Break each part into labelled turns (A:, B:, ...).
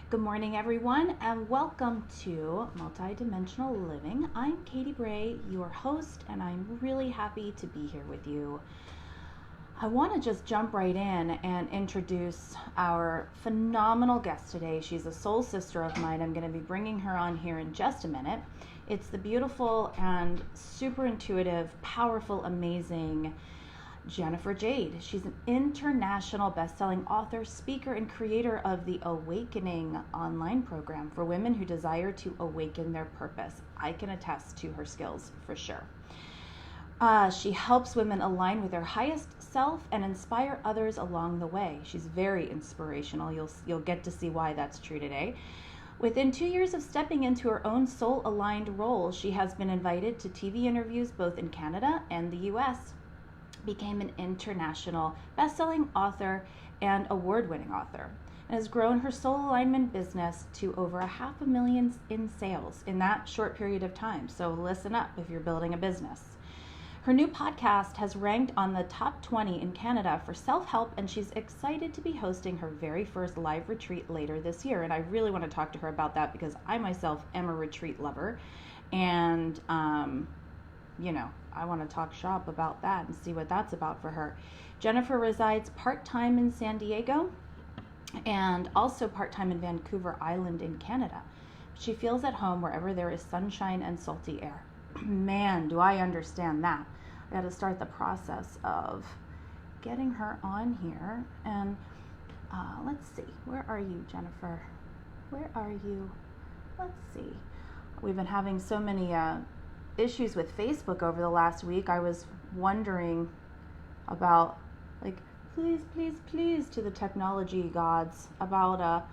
A: Good morning, everyone, and welcome to Multidimensional Living. I'm Katy Bray, your host, and I'm really happy to be here with you. I want to just jump right in and introduce our phenomenal guest today. She's a soul sister of mine. I'm going to be bringing her on here in just a minute. It's the beautiful and super intuitive, powerful, amazing Jennifer Jayde. She's an international best-selling author, speaker, and creator of the Awakening online program for women who desire to awaken their purpose. I can attest to her skills for sure. She helps women align with their highest self and inspire others along the way. She's very inspirational. You'll get to see why that's true today. Within 2 years of stepping into her own soul-aligned role, she has been invited to TV interviews both in Canada and the US. Became an international best-selling author and award-winning author, and has grown her soul alignment business to over $500,000 in sales in that short period of time. So listen up if you're building a business. Her new podcast has ranked on the top 20 in Canada for self-help, and she's excited to be hosting her very first live retreat later this year. And I really want to talk to her about that because I myself am a retreat lover, and I want to talk shop about that and see what that's about for her. Jennifer resides part-time in San Diego and also part-time in Vancouver Island in Canada. She feels at home wherever there is sunshine and salty air. Man, do I understand that. I got to start the process of getting her on here. And let's see. Where are you, Jennifer? Where are you? Let's see. We've been having so many issues with Facebook over the last week. I was wondering about, please to the technology gods about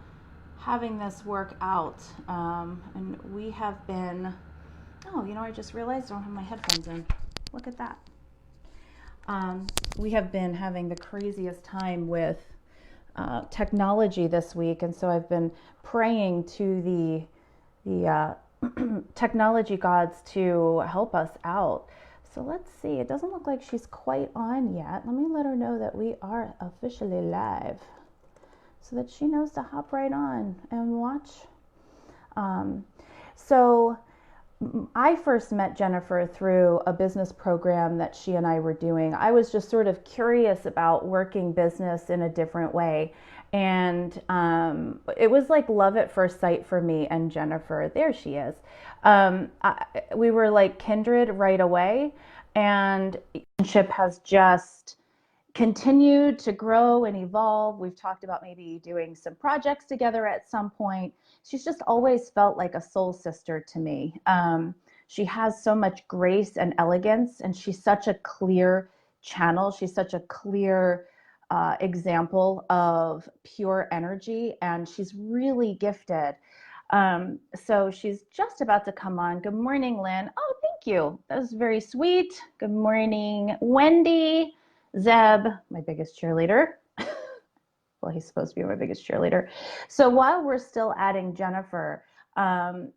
A: having this work out. And we have been, I just realized I don't have my headphones in. Look at that. We have been having the craziest time with technology this week, and so I've been praying to the technology gods to help us out. So let's see. It doesn't look like she's quite on yet. Let me let her know that we are officially live so that she knows to hop right on and watch. So I first met Jennifer through a business program that she and I were doing. I was just sort of curious about working business in a different way. And it was like love at first sight for me and Jennifer. There she is. We were like kindred right away. And friendship has just continued to grow and evolve. We've talked about maybe doing some projects together at some point. She's just always felt like a soul sister to me. She has so much grace and elegance, and she's such a clear channel. She's such a clear example of pure energy, and she's really gifted. So she's just about to come on. Good morning, Lynn. Oh, thank you. That was very sweet. Good morning, Wendy. Zeb, my biggest cheerleader. Well, he's supposed to be my biggest cheerleader. So while we're still adding Jennifer,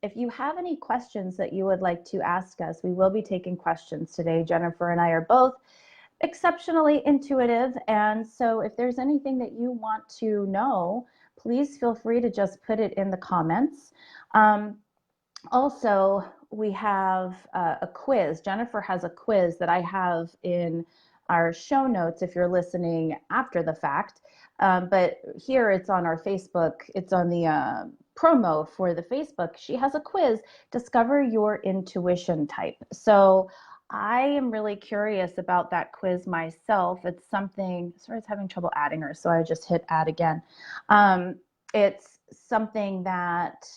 A: if you have any questions that you would like to ask us, we will be taking questions today. Jennifer and I are both exceptionally intuitive, and so if there's anything that you want to know, please feel free to just put it in the comments. Also, we have a quiz. Jennifer has a quiz that I have in our show notes if you're listening after the fact. But here it's on our Facebook. It's on the promo for the Facebook. She has a quiz, Discover Your Intuition Type. So I am really curious about that quiz myself. It's something, sorry, I was having trouble adding her, so I just hit add again. It's something that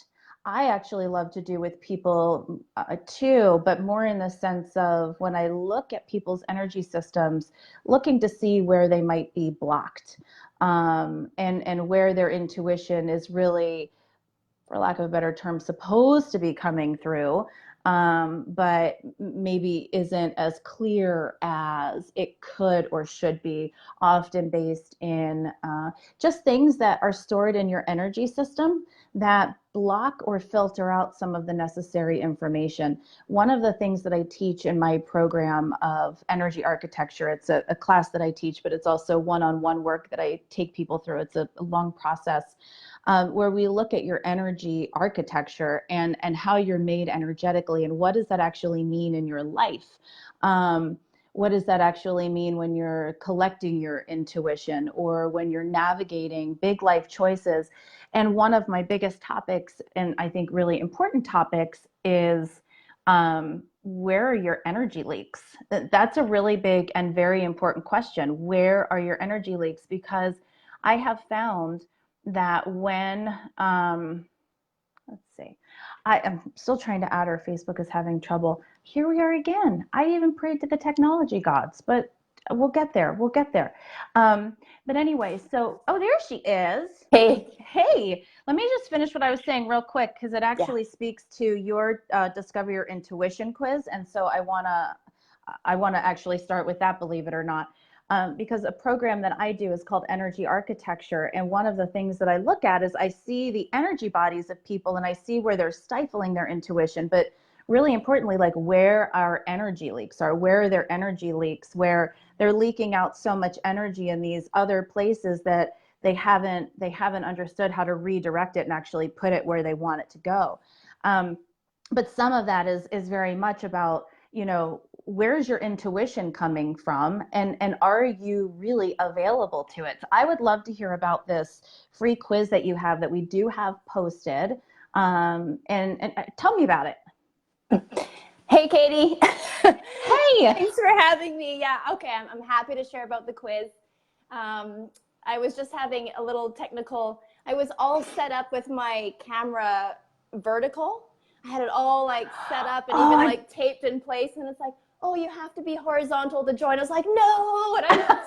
A: I actually love to do with people too, but more in the sense of when I look at people's energy systems, looking to see where they might be blocked, and where their intuition is really, for lack of a better term, supposed to be coming through, but maybe isn't as clear as it could or should be, often based in just things that are stored in your energy system that block or filter out some of the necessary information. One of the things that I teach in my program of energy architecture, it's a class that I teach, but it's also one-on-one work that I take people through. It's a long process where we look at your energy architecture and how you're made energetically, and what does that actually mean in your life. What does that actually mean when you're collecting your intuition or when you're navigating big life choices? And one of my biggest topics, and I think really important topics, is where are your energy leaks? That's a really big and very important question. Where are your energy leaks? Because I have found that when, let's see, I am still trying to add her. Facebook is having trouble. Here we are again. I even prayed to the technology gods, but we'll get there. We'll get there. But anyway, so, oh, there she is.
B: Hey.
A: Hey, let me just finish what I was saying real quick, because it actually speaks to your Discover Your Intuition quiz. And so I want to actually start with that, believe it or not. Because a program that I do is called Energy Architecture. And one of the things that I look at is I see the energy bodies of people and I see where they're stifling their intuition. But really importantly, like where our energy leaks are, where are their energy leaks, where they're leaking out so much energy in these other places that they haven't understood how to redirect it and actually put it where they want it to go. But some of that is very much about, you know, where's your intuition coming from, and are you really available to it? So I would love to hear about this free quiz that you have, that we do have posted, and tell me about it.
B: Hey, Katie.
A: Hey.
B: Thanks for having me. Yeah, okay, I'm happy to share about the quiz. I was just having a little technical, I was all set up with my camera vertical. I had it all like set up and even like taped in place, and it's like, oh, you have to be horizontal to join. I was like, no. And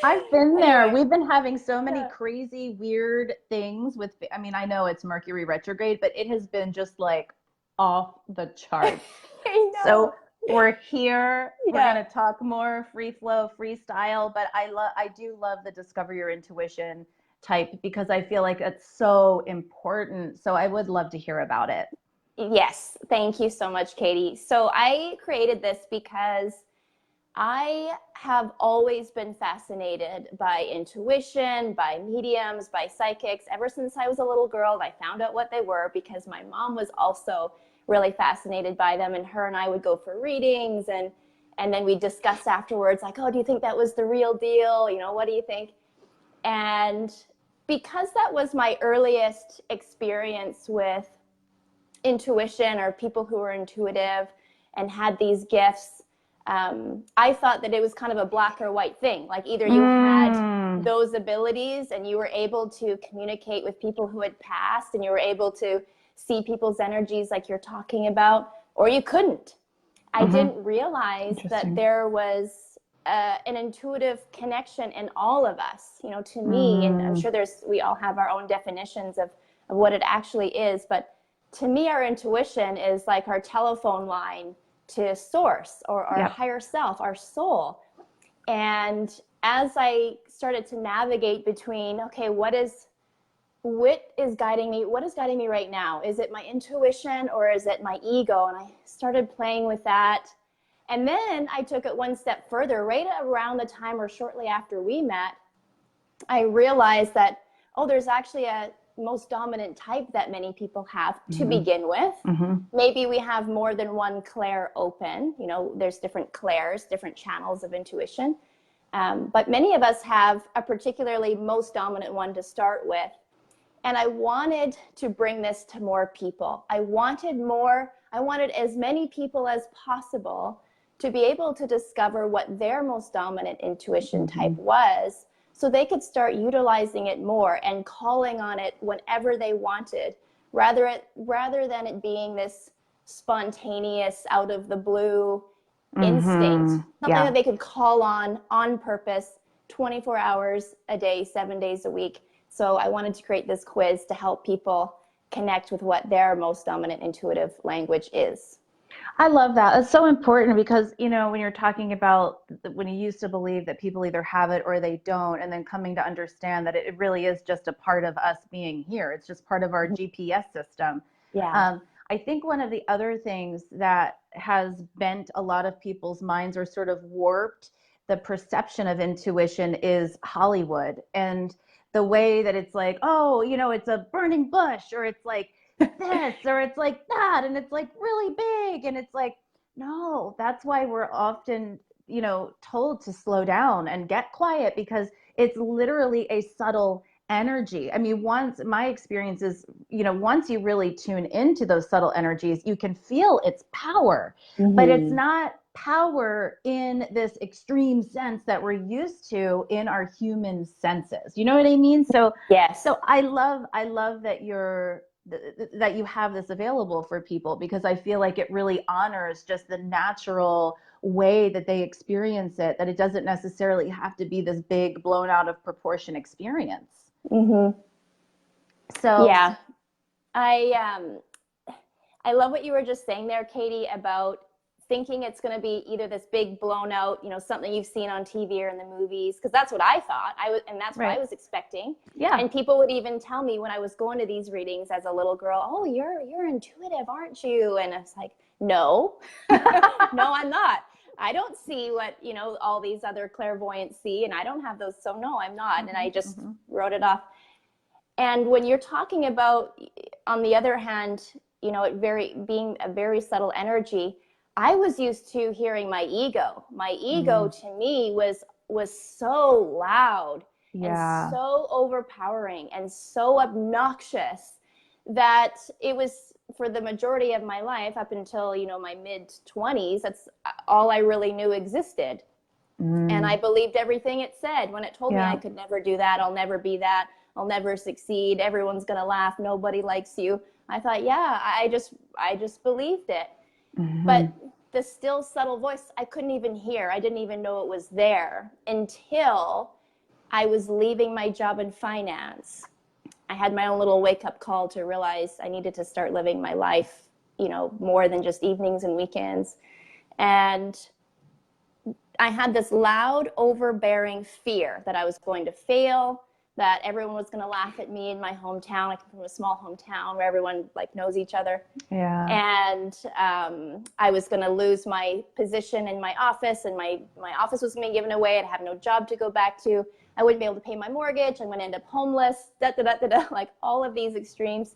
A: I've been there. Anyway, we've been having so many crazy, weird things with, I mean, I know it's Mercury retrograde, but it has been just like off the charts.
B: I know.
A: So we're here. We're going to talk more free flow, freestyle, but I do love the Discover Your Intuition type, because I feel like it's so important. So I would love to hear about it.
B: Yes. Thank you so much, Katie. So I created this because I have always been fascinated by intuition, by mediums, by psychics. Ever since I was a little girl, I found out what they were because my mom was also really fascinated by them, and her and I would go for readings, and then we discuss afterwards, like, oh, do you think that was the real deal? You know, what do you think? And because that was my earliest experience with intuition, or people who were intuitive and had these gifts, I thought that it was kind of a black or white thing. Like either you had those abilities and you were able to communicate with people who had passed, and you were able to see people's energies like you're talking about, or you couldn't. I didn't realize that there was an intuitive connection in all of us, you know, to me, and I'm sure we all have our own definitions of what it actually is, but to me, our intuition is like our telephone line to source, or our higher self, our soul. And as I started to navigate between, okay, what is guiding me? What is guiding me right now? Is it my intuition or is it my ego? And I started playing with that. And then I took it one step further. Right around the time or shortly after we met, I realized that, oh, there's actually a most dominant type that many people have to begin with. Maybe we have more than one clair open. You know, there's different clairs, different channels of intuition. But many of us have a particularly most dominant one to start with. And I wanted to bring this to more people. I wanted as many people as possible to be able to discover what their most dominant intuition type was, so they could start utilizing it more and calling on it whenever they wanted, rather than it being this spontaneous, out of the blue instinct, something that they could call on purpose, 24 hours a day, 7 days a week. So I wanted to create this quiz to help people connect with what their most dominant intuitive language is.
A: I love that. It's so important because, when you're talking about when you used to believe that people either have it or they don't, and then coming to understand that it really is just a part of us being here. It's just part of our GPS system.
B: Yeah.
A: Um, I think one of the other things that has bent a lot of people's minds or sort of warped the perception of intuition is Hollywood and the way that it's like, oh, it's a burning bush, or it's like this, or it's like that, and it's like really big, and it's like, no, that's why we're often told to slow down and get quiet, because it's literally a subtle energy. I mean, once my experience is, once you really tune into those subtle energies, you can feel its power, but it's
B: Mm-hmm.
A: not power in this extreme sense that we're used to in our human senses. You know what I mean? So
B: Yes.
A: so I love that that you have this available for people, because I feel like it really honors just the natural way that they experience it, that it doesn't necessarily have to be this big blown out of proportion experience.
B: Mm-hmm.
A: So
B: Yeah. I love what you were just saying there, Katy, about thinking it's going to be either this big blown out, something you've seen on TV or in the movies, because that's what I thought. And that's what I
A: right,
B: was expecting.
A: yeah.
B: And people would even tell me when I was going to these readings as a little girl, "Oh, you're intuitive, aren't you?" And I was like, "No, no, I'm not. I don't see what all these other clairvoyants see, and I don't have those. So no, I'm not." And
A: Mm-hmm,
B: I just
A: mm-hmm.
B: wrote it off. And when you're talking about, on the other hand, it being a very subtle energy, I was used to hearing my ego. My ego
A: Mm,
B: to me was so loud and
A: yeah,
B: so overpowering and so obnoxious that it was, for the majority of my life up until my mid 20s, that's all I really knew existed. And I
A: mm,
B: believed everything it said when it told me I
A: yeah.
B: could never do that, I'll never be that, I'll never succeed, everyone's going to laugh, nobody likes you. I thought, yeah, I just believed it.
A: Mm-hmm.
B: But the still subtle voice, I couldn't even hear. I didn't even know it was there until I was leaving my job in finance. I had my own little wake up call to realize I needed to start living my life, more than just evenings and weekends. And I had this loud, overbearing fear that I was going to fail, that everyone was going to laugh at me in my hometown. I come from a small hometown where everyone knows each other.
A: Yeah.
B: And I was going to lose my position in my office, and my office was going to be given away. I'd have no job to go back to. I wouldn't be able to pay my mortgage. I'm going to end up homeless, like all of these extremes.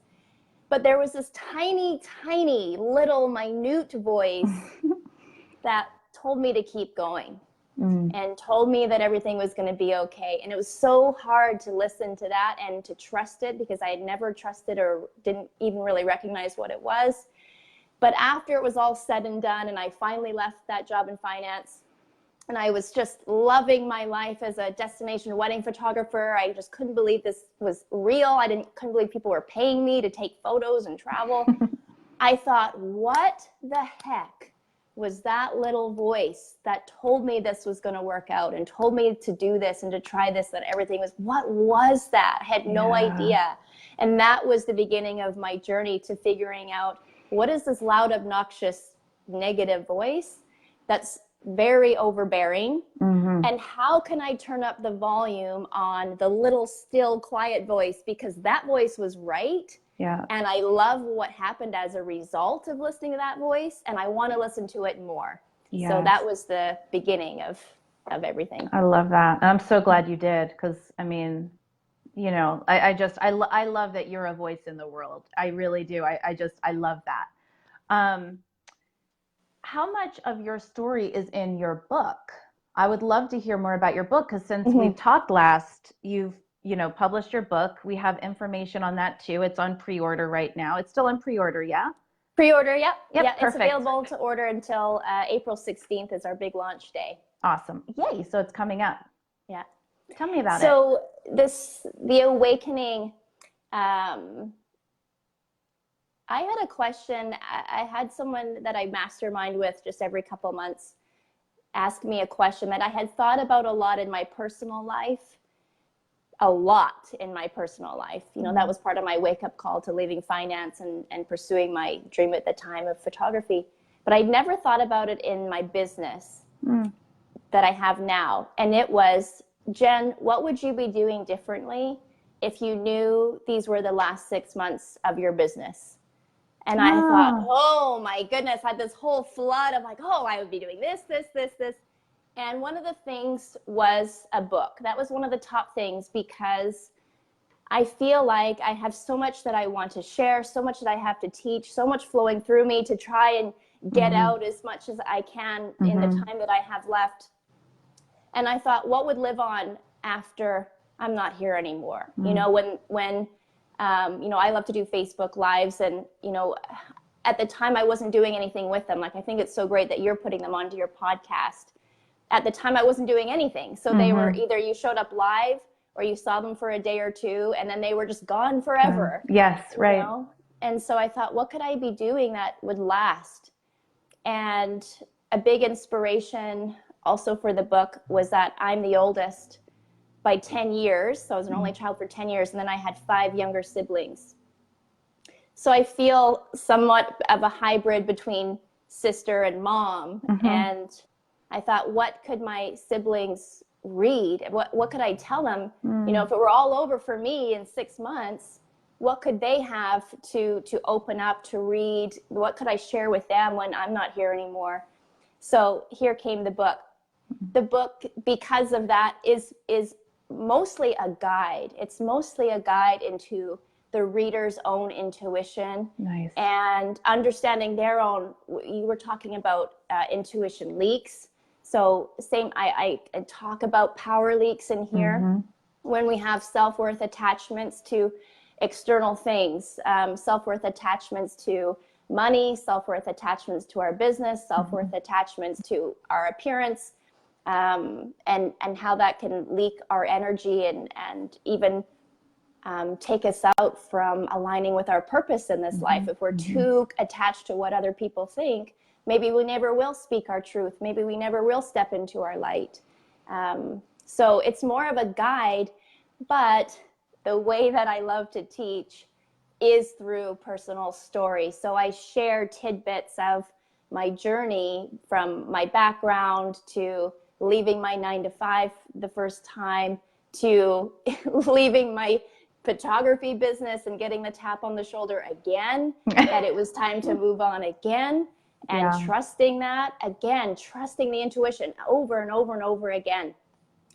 B: But there was this tiny, tiny, little, minute voice that told me to keep going
A: Mm,
B: and told me that everything was going to be okay. And it was so hard to listen to that and to trust it, because I had never trusted or didn't even really recognize what it was. But after it was all said and done, and I finally left that job in finance, and I was just loving my life as a destination wedding photographer. I just couldn't believe this was real. Couldn't believe people were paying me to take photos and travel. I thought, what the heck was that little voice that told me this was going to work out and told me to do this and to try this, that everything was, what was that? I had no
A: yeah.
B: idea. And that was the beginning of my journey to figuring out, what is this loud, obnoxious, negative voice that's very overbearing?
A: Mm-hmm.
B: And how can I turn up the volume on the little, still, quiet voice? Because that voice was right.
A: Yeah.
B: And I love what happened as a result of listening to that voice, and I want to listen to it more. So
A: Yes.
B: that was the beginning of everything.
A: I love that. And I'm so glad you did, because I mean, I love that you're a voice in the world. I really do. I love that. Um, how much of your story is in your book? I would love to hear more about your book, because since we've
B: Mm-hmm.
A: talked last, you've, published your book. We have information on that too. It's on pre-order right now. It's still on pre-order, yeah?
B: Pre-order, yep. Yeah,
A: Yep,
B: it's
A: perfect.
B: available to order until April 16th is our big launch day.
A: Awesome. Yay. So it's coming up.
B: Yeah.
A: Tell me about it.
B: So the awakening, um, I had a question. I had someone that I mastermind with just every couple months ask me a question that I had thought about a lot in my personal life. A lot in my personal life. That
A: Mm-hmm.
B: was part of my wake up call to leaving finance and pursuing my dream at the time of photography. but I never thought about it in my business
A: Mm.
B: that I have now. And it was, Jen, what would you be doing differently if you knew these were the last 6 months of your business? And I thought,
A: Ah.
B: oh my goodness, I had this whole flood of like, oh, I would be doing this, this, this, this. And one of the things was a book. That was one of the top things, because I feel like I have so much that I want to share, so much that I have to teach, so much flowing through me to try and get out as much as I can in the time that I have left. And I thought, what would live on after I'm not here anymore? You know, when I love to do Facebook Lives, and, at the time I wasn't doing anything with them. Like, I think it's so great that you're putting them onto your podcast. At the time I wasn't doing anything. So they were either you showed up live or you saw them for a day or two, and then they were just gone forever.
A: Yes, right.
B: And so I thought, what could I be doing that would last? And a big inspiration also for the book was that I'm the oldest by 10 years. So I was an only child for 10 years. And then I had 5 younger siblings. So I feel somewhat of a hybrid between sister and mom. And I thought, what could my siblings read? What could I tell them? If it were all over for me in 6 months, what could they have to open up, to read? What could I share with them when I'm not here anymore? So here came the book. The book, because of that, is mostly a guide. It's mostly a guide into the reader's own intuition.
A: Nice.
B: And understanding their own. You were talking about intuition leaks. So I talk about power leaks in here. When we have self-worth attachments to external things, self-worth attachments to money, self-worth attachments to our business, self-worth attachments to our appearance, and how that can leak our energy and even take us out from aligning with our purpose in this life. If we're too attached to what other people think, maybe we never will speak our truth. Maybe we never will step into our light. So it's more of a guide, but the way that I love to teach is through personal stories. So I share tidbits of my journey, from my background to leaving my 9-to-5 the first time, to leaving my photography business and getting the tap on the shoulder again, that it was time to move on again, and trusting that again, trusting the intuition over and over and over again,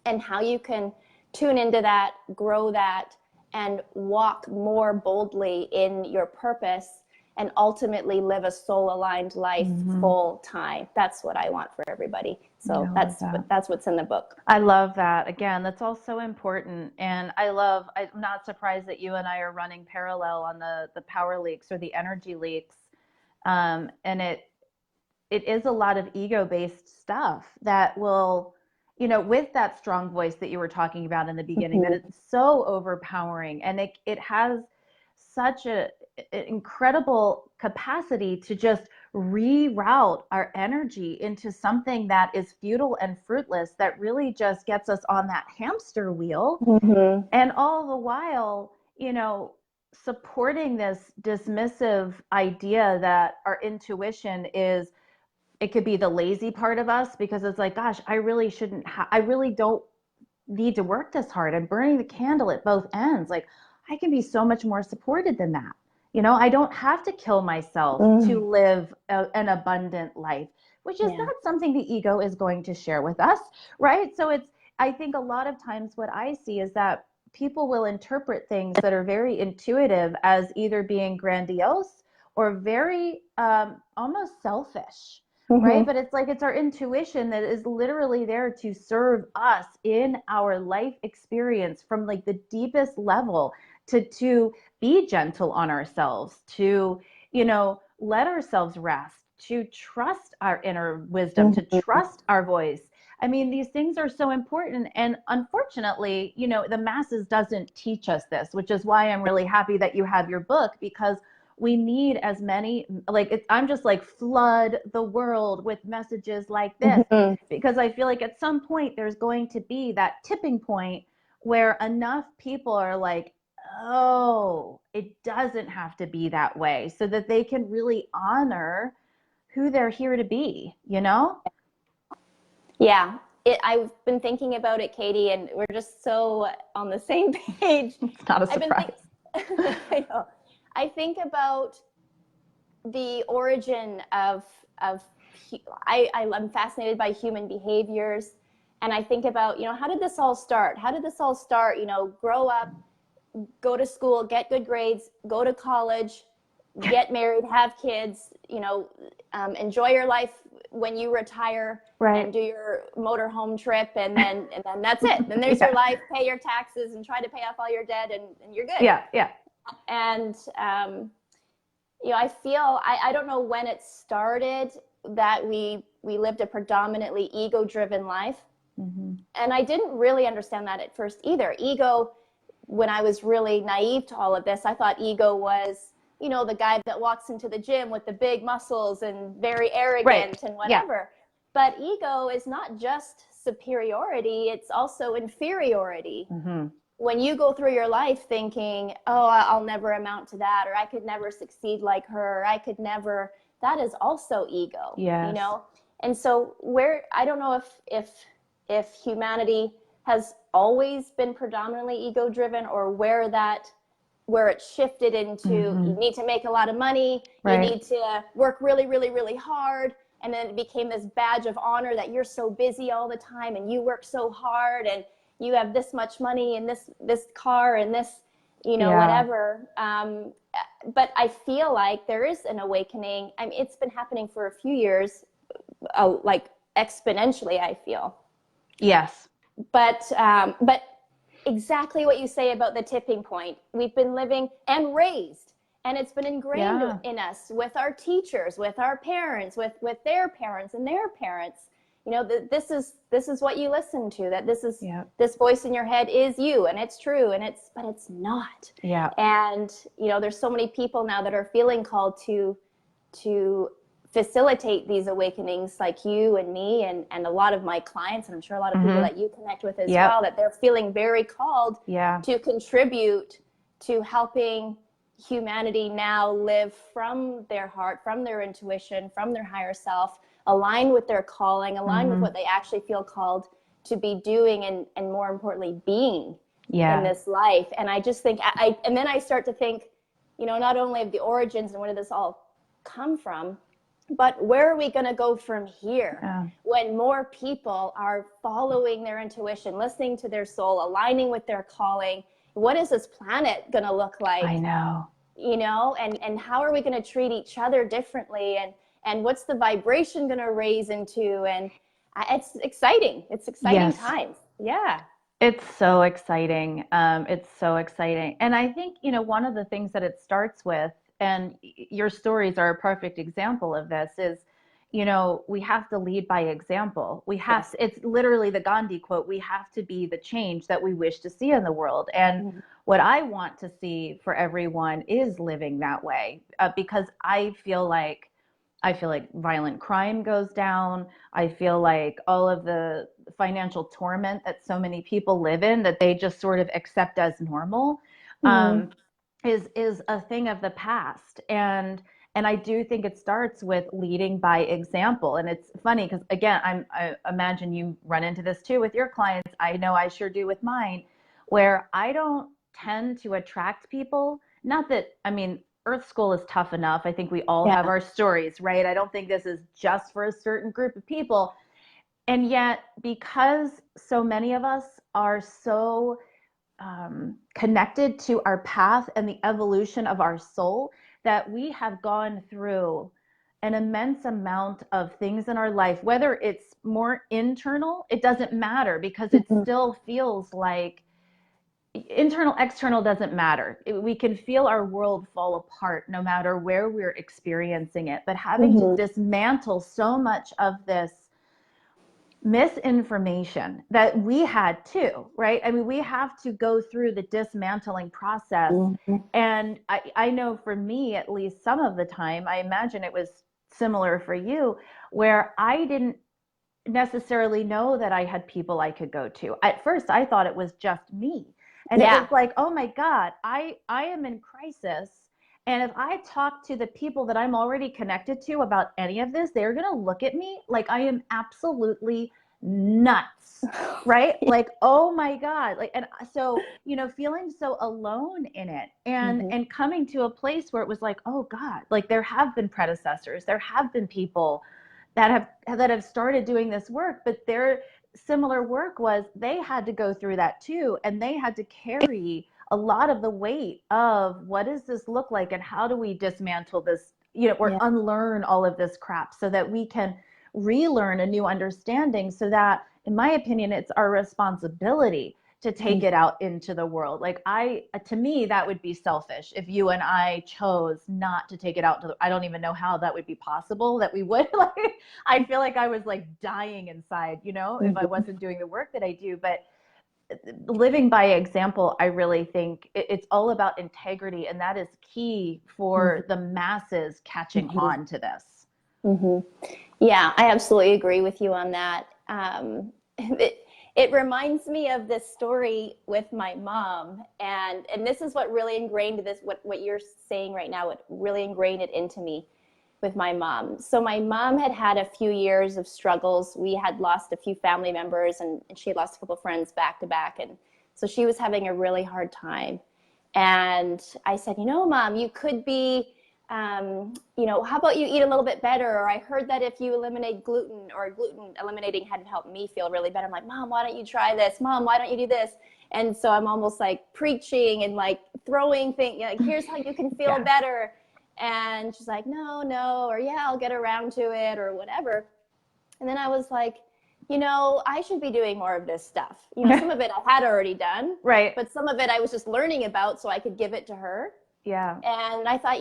B: and how you can tune into that, grow that, and walk more boldly in your purpose, and ultimately live a soul-aligned life full time. That's what I want for everybody. So that's what's in the book.
A: I love that. Again, that's all so important. And I'm not surprised that you and I are running parallel on the power leaks or the energy leaks. And it is a lot of ego-based stuff that will, with that strong voice that you were talking about in the beginning, that it's so overpowering, and it has such an incredible capacity to just reroute our energy into something that is futile and fruitless, that really just gets us on that hamster wheel. And all the while, supporting this dismissive idea that our intuition is, it could be the lazy part of us, because it's like, gosh, I really don't need to work this hard. I'm burning the candle at both ends. Like, I can be so much more supported than that. I don't have to kill myself to live an abundant life, which is not something the ego is going to share with us, right? So I think a lot of times what I see is that people will interpret things that are very intuitive as either being grandiose or very almost selfish, right? But it's like, it's our intuition that is literally there to serve us in our life experience from like the deepest level, to be gentle on ourselves, to, let ourselves rest, to trust our inner wisdom, to trust our voice. I mean, these things are so important. And unfortunately, the masses doesn't teach us this, which is why I'm really happy that you have your book, because we need as many, I'm just like, flood the world with messages like this, because I feel like at some point there's going to be that tipping point where enough people are like, oh, it doesn't have to be that way, so that they can really honor who they're here to be, you know?
B: Yeah. I've been thinking about it, Katy, and we're just so on the same page.
A: It's not a
B: I've been
A: surprise.
B: I know. I think about the origin of I'm fascinated by human behaviors, and I think about, how did this all start? How did this all start? Grow up, go to school, get good grades, go to college, get married, have kids, enjoy your life when you retire,
A: Right.
B: and do your motorhome trip, and then that's it. Then there's your life, pay your taxes, and try to pay off all your debt, and you're good.
A: Yeah.
B: And I feel I don't know when it started that we lived a predominantly ego-driven life, and I didn't really understand that at first either. Ego, when I was really naive to all of this, I thought ego was, the guy that walks into the gym with the big muscles and very arrogant and whatever. But ego is not just superiority, it's also inferiority. When you go through your life thinking, oh, I'll never amount to that, or I could never succeed like her, or I could never, that is also ego.
A: Yes.
B: And so I don't know if humanity has always been predominantly ego driven, or where it shifted into, you need to make a lot of money, you need to work really, really, really hard. And then it became this badge of honor that you're so busy all the time and you work so hard and you have this much money and this car and this, whatever. But I feel like there is an awakening. I mean, it's been happening for a few years, like exponentially, I feel.
A: Yes.
B: But exactly what you say about the tipping point. We've been living and raised, and it's been ingrained in us with our teachers, with our parents, with their parents and their parents. This is what you listen to, that this voice in your head is you, and it's true, but it's not.
A: Yeah.
B: And there's so many people now that are feeling called to facilitate these awakenings, like you and me and a lot of my clients, and I'm sure a lot of people that you connect with as well, that they're feeling very called to contribute to helping humanity now live from their heart, from their intuition, from their higher self, align with their calling, align with what they actually feel called to be doing, and more importantly, being in this life. And I just think, and then I start to think, not only of the origins and where did this all come from, but where are we going to go from here when more people are following their intuition, listening to their soul, aligning with their calling? What is this planet going to look like?
A: I know.
B: And how are we going to treat each other differently? And what's the vibration going to raise into? And it's exciting. It's exciting times. Yeah.
A: It's so exciting. It's so exciting. And I think, one of the things that it starts with, and your stories are a perfect example of this, is, we have to lead by example. We have, it's literally the Gandhi quote, we have to be the change that we wish to see in the world. And what I want to see for everyone is living that way, because I feel like violent crime goes down. I feel like all of the financial torment that so many people live in, that they just sort of accept as normal, is a thing of the past. And I do think it starts with leading by example. And it's funny because, again, I imagine you run into this too with your clients. I know I sure do with mine, where I don't tend to attract people. Not that, Earth School is tough enough. I think we all have our stories, right? I don't think this is just for a certain group of people. And yet, because so many of us are so connected to our path and the evolution of our soul, that we have gone through an immense amount of things in our life, whether it's more internal, it doesn't matter, because it still feels like internal, external doesn't matter. We can feel our world fall apart no matter where we're experiencing it. But having to dismantle so much of this misinformation that we had too, right? We have to go through the dismantling process. And I know for me, at least some of the time, I imagine it was similar for you, where I didn't necessarily know that I had people I could go to. At first, I thought it was just me. And it was like, oh my God, I am in crisis. And if I talk to the people that I'm already connected to about any of this, they're going to look at me like I am absolutely nuts, right? Like, oh my God. Like, and so, feeling so alone in it, and coming to a place where it was like, oh God, like there have been predecessors, there have been people that have started doing this work, but their similar work was they had to go through that too, and they had to carry a lot of the weight of what does this look like, and how do we dismantle this, or unlearn all of this crap so that we can relearn a new understanding, so that, in my opinion, it's our responsibility to take it out into the world. Like, to me, that would be selfish if you and I chose not to take it out I don't even know how that would be possible, that we would. Like, I feel like I was like dying inside, if I wasn't doing the work that I do. But living by example, I really think it's all about integrity, and that is key for the masses catching on to this.
B: Yeah, I absolutely agree with you on that. It reminds me of this story with my mom, and this is what really ingrained this, what you're saying right now, what really ingrained it into me with my mom. So my mom had a few years of struggles. We had lost a few family members, and she had lost a couple of friends back to back, and so she was having a really hard time. And I said, Mom, you could be, how about you eat a little bit better? Or I heard that if you eliminate gluten, or gluten eliminating had helped me feel really better. I'm like, Mom, why don't you try this? Mom, why don't you do this? And so I'm almost like preaching and like throwing things, like, here's how you can feel better. And she's like, no, or yeah, I'll get around to it, or whatever. And then I was like, I should be doing more of this stuff. Some of it I had already done,
A: right?
B: But some of it I was just learning about so I could give it to her.
A: Yeah.
B: And I thought,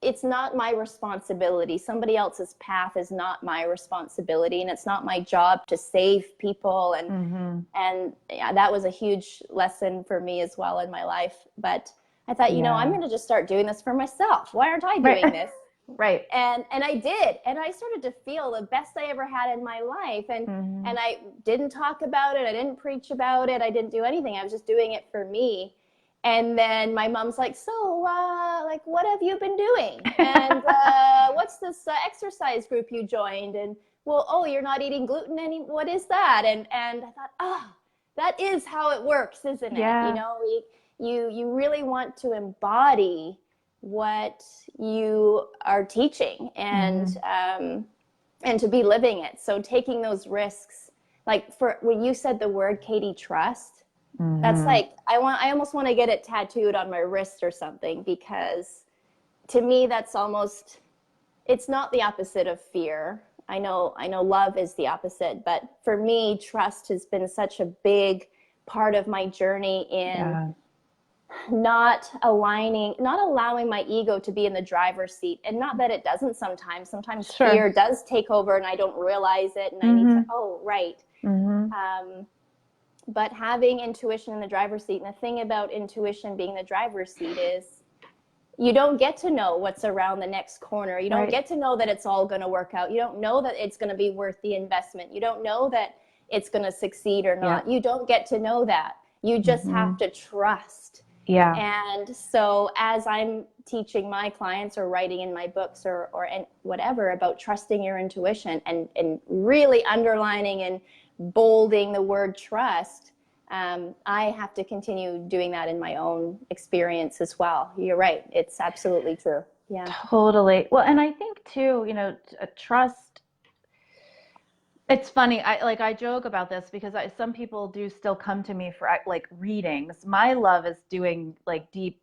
B: it's not my responsibility. Somebody else's path is not my responsibility, and it's not my job to save people. And yeah, that was a huge lesson for me as well in my life. But I thought, I'm going to just start doing this for myself. Why aren't I doing this?
A: Right.
B: And I did. And I started to feel the best I ever had in my life. And I didn't talk about it. I didn't preach about it. I didn't do anything. I was just doing it for me. And then my mom's like, so, like, what have you been doing? And what's this exercise group you joined? And, you're not eating gluten anymore. What is that? And I thought, that is how it works, isn't it?
A: Yeah.
B: You really want to embody what you are teaching, and to be living it. So taking those risks, like when you said the word, Katy, trust, that's like, I almost want to get it tattooed on my wrist or something, because to me, that's almost, it's not the opposite of fear. I know love is the opposite, but for me, trust has been such a big part of my journey in not allowing my ego to be in the driver's seat. And not that it doesn't sometimes fear does take over and I don't realize it, and I need to, but having intuition in the driver's seat. And the thing about intuition being the driver's seat is you don't get to know what's around the next corner. You don't get to know that it's all going to work out. You don't know that it's going to be worth the investment. You don't know that it's going to succeed or not. You don't get to know that. You just have to trust. Yeah. And so as I'm teaching my clients or writing in my books or whatever about trusting your intuition and really underlining and bolding the word trust, I have to continue doing that in my own experience as well. You're right. It's absolutely true. Yeah.
A: Totally. Well, and I think too, trust, it's funny. I joke about this because some people do still come to me for like readings. My love is doing like deep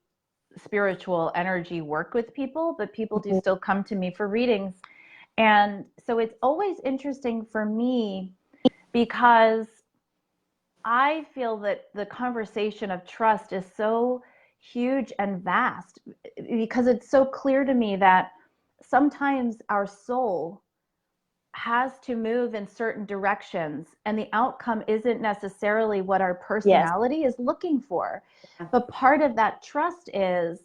A: spiritual energy work with people, but people do still come to me for readings. And so it's always interesting for me because I feel that the conversation of trust is so huge and vast, because it's so clear to me that sometimes our soul has to move in certain directions and the outcome isn't necessarily what our personality is looking for. But part of that trust is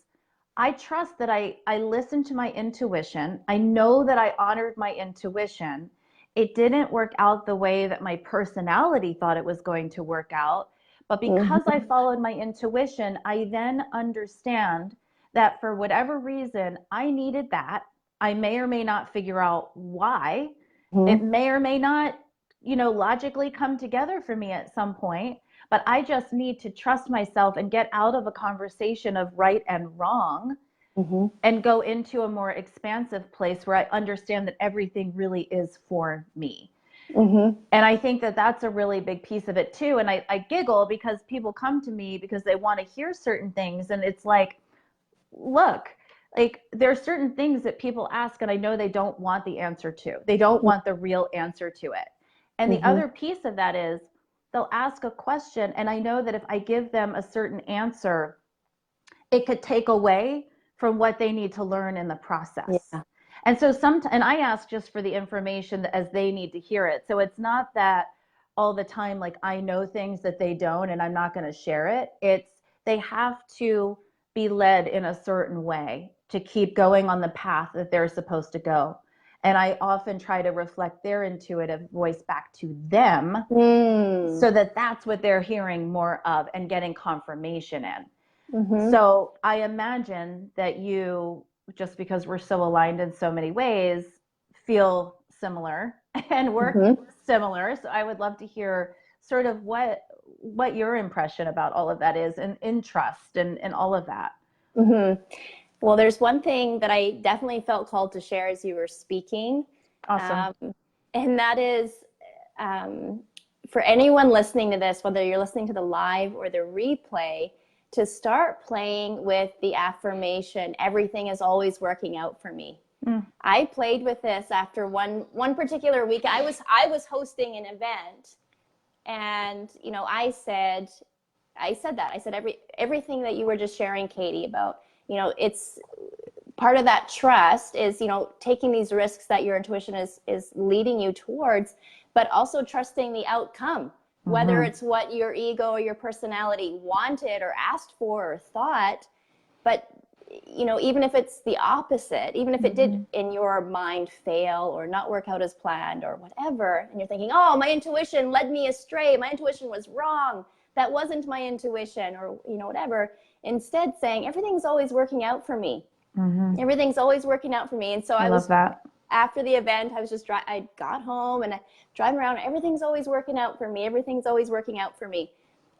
A: I trust that I listened to my intuition. I know that I honored my intuition. It didn't work out the way that my personality thought it was going to work out, But because I followed my intuition, I then understand that for whatever reason, I needed that. I may or may not figure out why. It may or may not, logically come together for me at some point. But I just need to trust myself and get out of a conversation of right and wrong and go into a more expansive place where I understand that everything really is for me. And I think that that's a really big piece of it too. And I giggle because people come to me because they want to hear certain things. And it's like, look, like there are certain things that people ask and I know they don't want the answer to. They don't want the real answer to it. And the other piece of that is they'll ask a question and I know that if I give them a certain answer, it could take away from what they need to learn in the process. Yeah. And so and I ask just for the information as they need to hear it. So it's not that all the time, like I know things that they don't and I'm not going to share it. It's they have to be led in a certain way to keep going on the path that they're supposed to go. And I often try to reflect their intuitive voice back to them so that that's what they're hearing more of and getting confirmation in. So I imagine that you, just because we're so aligned in so many ways, feel similar and work similar. So I would love to hear sort of what your impression about all of that is and in trust and all of that.
B: Well, there's one thing that I definitely felt called to share as you were speaking.
A: Awesome.
B: And that is for anyone listening to this, whether you're listening to the live or the replay, to start playing with the affirmation, everything is always working out for me. I played with this after one particular week. I was hosting an event and, I said everything that you were just sharing, Katy, about, it's part of that trust is, taking these risks that your intuition is leading you towards, but also trusting the outcome. Whether it's what your ego or your personality wanted or asked for or thought, but, even if it's the opposite, even if it did in your mind fail or not work out as planned or whatever, and you're thinking, oh, my intuition led me astray, my intuition was wrong, that wasn't my intuition or, whatever, instead saying, everything's always working out for me. Everything's always working out for me. And so I was, after the event, I was just, I got home and I drive around. Everything's always working out for me. Everything's always working out for me.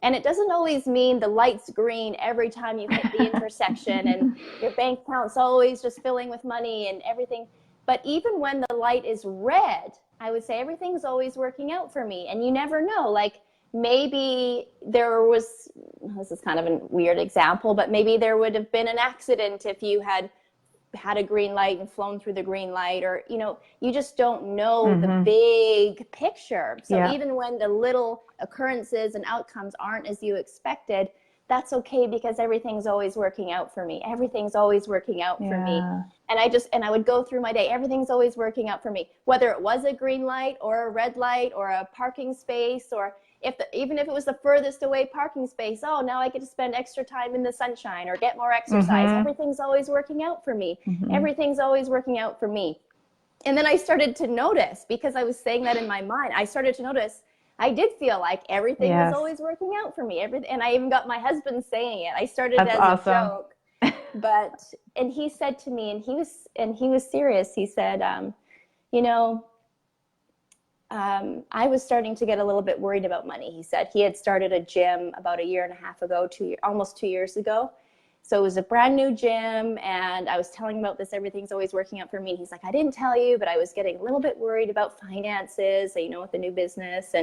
B: And it doesn't always mean the light's green every time you hit the intersection and your bank account's always just filling with money and everything. But even when the light is red, I would say everything's always working out for me. And you never know, like maybe there was, this is kind of a weird example, but maybe there would have been an accident if you had a green light and flown through the green light, or, you just don't know the big picture. So even when the little occurrences and outcomes aren't as you expected, that's okay because everything's always working out for me. Everything's always working out for me. And I would go through my day. Everything's always working out for me, whether it was a green light or a red light or a parking space, or even if it was the furthest away parking space, oh, now I get to spend extra time in the sunshine or get more exercise. Everything's always working out for me. Everything's always working out for me. And then I started to notice, because I was saying that in my mind, I started to notice I did feel like everything was always working out for me. And I even got my husband saying it. I started as a joke. And he said to me, and he was serious. He said, I was starting to get a little bit worried about money. He said he had started a gym about a year and a half ago, almost 2 years ago. So it was a brand new gym, and I was telling him about this, everything's always working out for me. And he's like, I didn't tell you, but I was getting a little bit worried about finances, with the new business.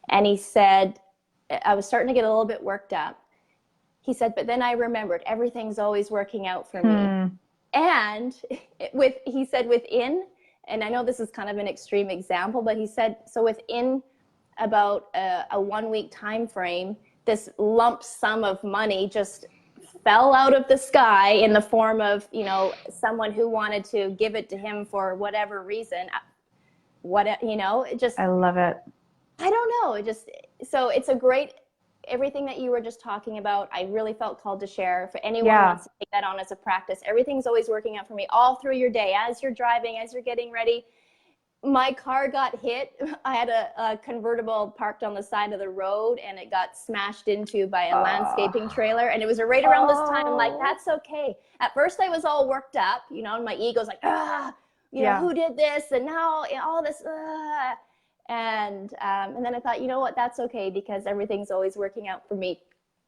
B: And he said, I was starting to get a little bit worked up. He said, but then I remembered everything's always working out for me. And he said within, and I know this is kind of an extreme example, but he said, so within about a 1 week time frame, this lump sum of money just fell out of the sky in the form of, someone who wanted to give it to him for whatever reason. I
A: love it.
B: I don't know. So it's a great, everything that you were just talking about, I really felt called to share. For anyone who wants to take that on as a practice, everything's always working out for me all through your day, as you're driving, as you're getting ready. my car got hit. I had a convertible parked on the side of the road, and it got smashed into by a landscaping trailer. And it was right around this time. I'm like, that's okay. At first I was all worked up, you know, and my ego's like, you know, who did this? And now all this, and then I thought, you know what, that's okay, because everything's always working out for me.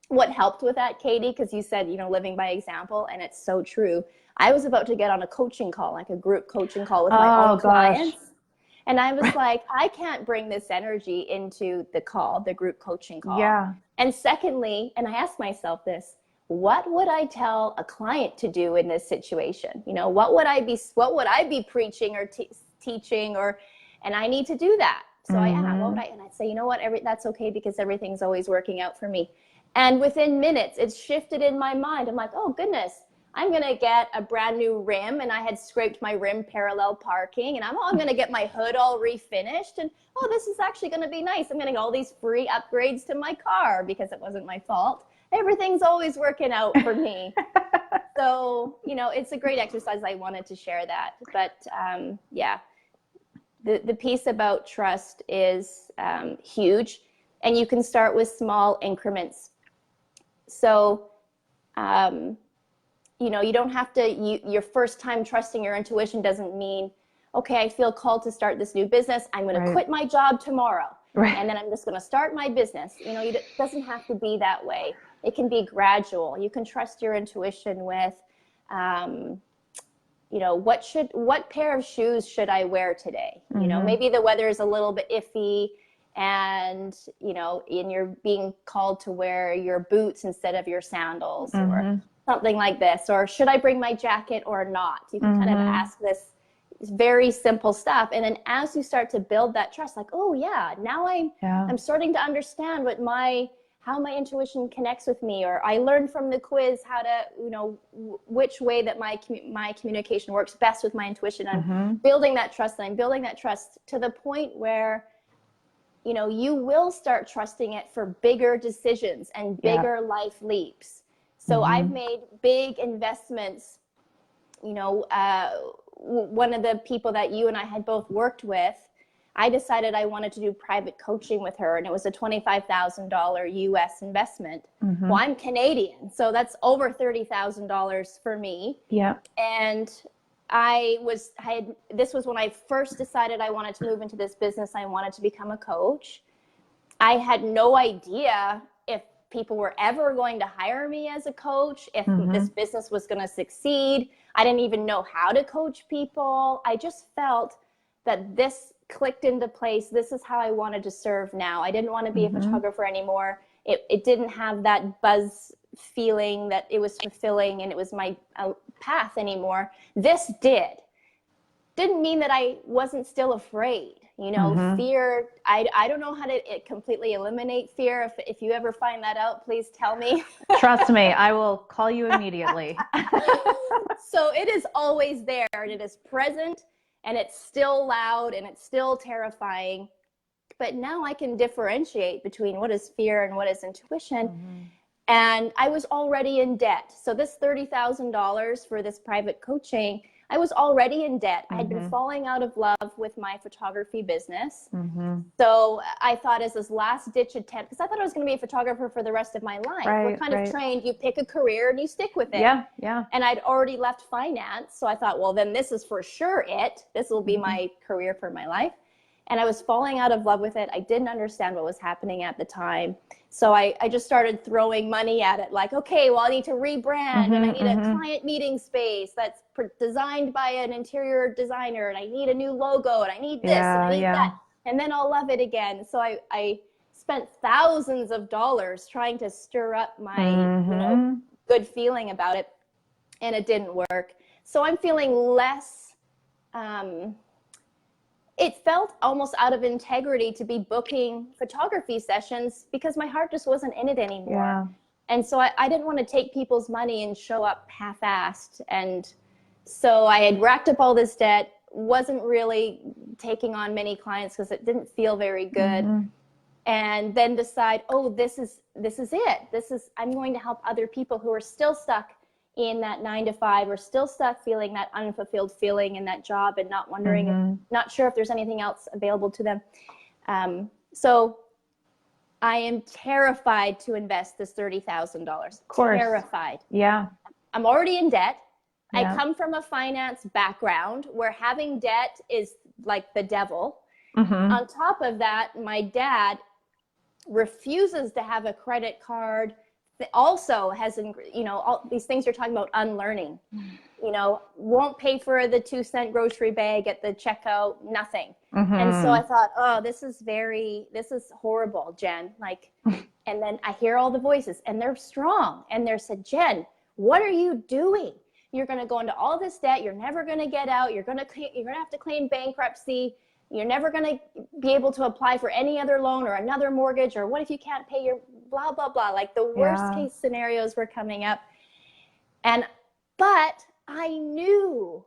B: What helped with that, Katy, because you said, you know, living by example, and it's so true. I was about to get on a coaching call, like a group coaching call with my own clients. And I was like, I can't bring this energy into the call, the group coaching call.
A: Yeah.
B: And secondly, and I asked myself this, what would I tell a client to do in this situation? You know, what would I be preaching or teaching, and I need to do that. So I asked, what would I, and I'd say, you know what, that's okay, because everything's always working out for me. And within minutes, it's shifted in my mind. I'm like, oh goodness, I'm going to get a brand new rim, and I had scraped my rim parallel parking, and I'm going to get my hood all refinished, and oh, this is actually going to be nice. I'm going to get all these free upgrades to my car because it wasn't my fault. Everything's always working out for me. So, you know, it's a great exercise. I wanted to share that. But yeah, the piece about trust is huge, and you can start with small increments. So, you know, you don't have to, your first time trusting your intuition doesn't mean, okay, I feel called to start this new business. I'm going to quit my job tomorrow. And then I'm just going to start my business. You know, it doesn't have to be that way. It can be gradual. You can trust your intuition with, you know, what pair of shoes should I wear today? You know, maybe the weather is a little bit iffy, and, you know, and you're being called to wear your boots instead of your sandals, or something like this, or should I bring my jacket or not? You can kind of ask this very simple stuff. And then as you start to build that trust, like, oh yeah, now I'm starting to understand how my intuition connects with me, or I learned from the quiz how to, you know, which way that my communication works best with my intuition. I'm building that trust, and I'm building that trust to the point where, you know, you will start trusting it for bigger decisions and bigger life leaps. So I've made big investments. You know, one of the people that you and I had both worked with, I decided I wanted to do private coaching with her, and it was a $25,000 US investment. Well, I'm Canadian, so that's over $30,000 for me. Yeah. And this was when I first decided I wanted to move into this business. I wanted to become a coach. I had no idea if people were ever going to hire me as a coach, if this business was going to succeed. I didn't even know how to coach people. I just felt that this clicked into place. This is how I wanted to serve now. I didn't want to be a photographer anymore. It didn't have that buzz feeling that it was fulfilling and it was my path anymore. This didn't mean that I wasn't still afraid. You know, fear, I don't know how to completely eliminate fear. If you ever find that out, please tell me.
A: Trust me, I will call you immediately.
B: So it is always there, and it is present, and it's still loud, and it's still terrifying. But now I can differentiate between what is fear and what is intuition. And I was already in debt. So this $30,000 for this private coaching, I was already in debt. I had been falling out of love with my photography business. So I thought, as this last ditch attempt, because I thought I was going to be a photographer for the rest of my life. We're kind of trained, you pick a career and you stick with it. And I'd already left finance. So I thought, well, then this is for sure it. This will be my career for my life. And I was falling out of love with it. I didn't understand what was happening at the time. So I just started throwing money at it, like, okay, well, I need to rebrand, and I need a client meeting space that's designed by an interior designer, and I need a new logo, and I need this, and I need that, and then I'll love it again. So I spent thousands of dollars trying to stir up my you know, good feeling about it, and it didn't work. So I'm feeling less, it felt almost out of integrity to be booking photography sessions because my heart just wasn't in it anymore. And so I didn't want to take people's money and show up half-assed. And so I had racked up all this debt, wasn't really taking on many clients because it didn't feel very good. And then decide, oh, this is it. I'm going to help other people who are still stuck in that 9 to 5 or still stuck feeling that unfulfilled feeling in that job and not wondering, not sure if there's anything else available to them. So I am terrified to invest this $30,000. Of
A: course.
B: Terrified.
A: Yeah.
B: I'm already in debt.
A: Yeah.
B: I come from a finance background where having debt is like the devil. On top of that, my dad refuses to have a credit card. Also has, all these things you're talking about unlearning, won't pay for the 2-cent grocery bag at the checkout, nothing. And so I thought, oh, this is horrible, Jen. Like, and then I hear all the voices and they're strong. And they said, Jen, what are you doing? You're going to go into all this debt. You're never going to get out. You're going to have to claim bankruptcy. You're never going to be able to apply for any other loan or another mortgage, or what if you can't pay your blah, blah, blah. Like the worst case scenarios were coming up. But I knew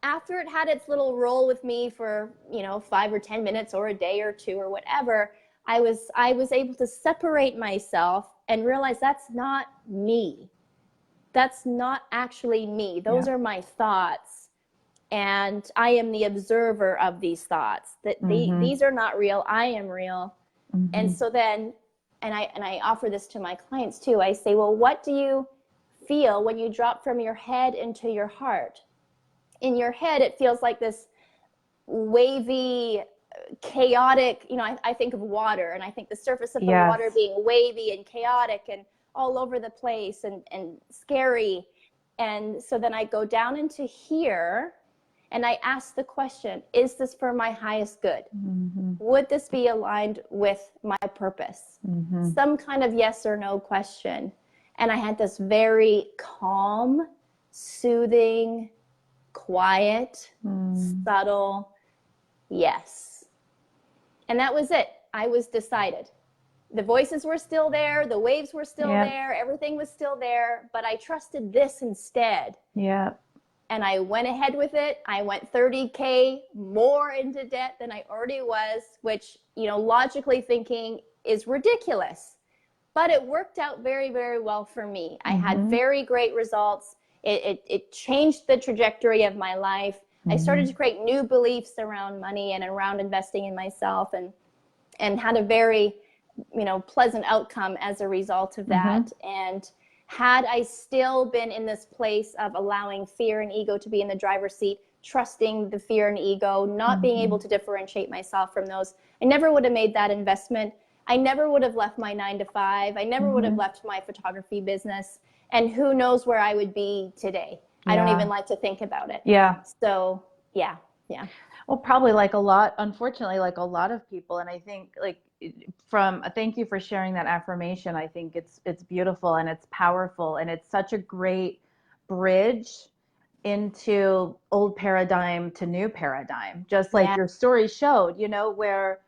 B: after it had its little roll with me for, 5 or 10 minutes or a day or two or whatever, I was able to separate myself and realize that's not me. That's not actually me. Those are my thoughts. And I am the observer of these thoughts. That these are not real. I am real. And so then, and I offer this to my clients too. I say, well, what do you feel when you drop from your head into your heart? In your head, it feels like this wavy, chaotic, I think of water, and I think the surface of the water being wavy and chaotic and all over the place and scary. And so then I go down into here and I ask the question, is this for my highest good? Would this be aligned with my purpose? Some kind of yes or no question. And I had this very calm, soothing, quiet, subtle yes. And that was it. I was decided. The voices were still there. The waves were still there. Everything was still there. But I trusted this instead. Yeah. And I went ahead with it. I went $30K more into debt than I already was, which, logically thinking is ridiculous. But it worked out very, very well for me. I had very great results. It changed the trajectory of my life. I started to create new beliefs around money and around investing in myself, and had a very, pleasant outcome as a result of that. And had I still been in this place of allowing fear and ego to be in the driver's seat, trusting the fear and ego, not being able to differentiate myself from those, I never would have made that investment. I never would have left my 9 to 5. I never would have left my photography business. And who knows where I would be today. I don't even like to think about it. Yeah. So, yeah.
A: Well, probably unfortunately, like a lot of people. And I think thank you for sharing that affirmation. I think it's beautiful and it's powerful, and it's such a great bridge into old paradigm to new paradigm, just like your story showed, where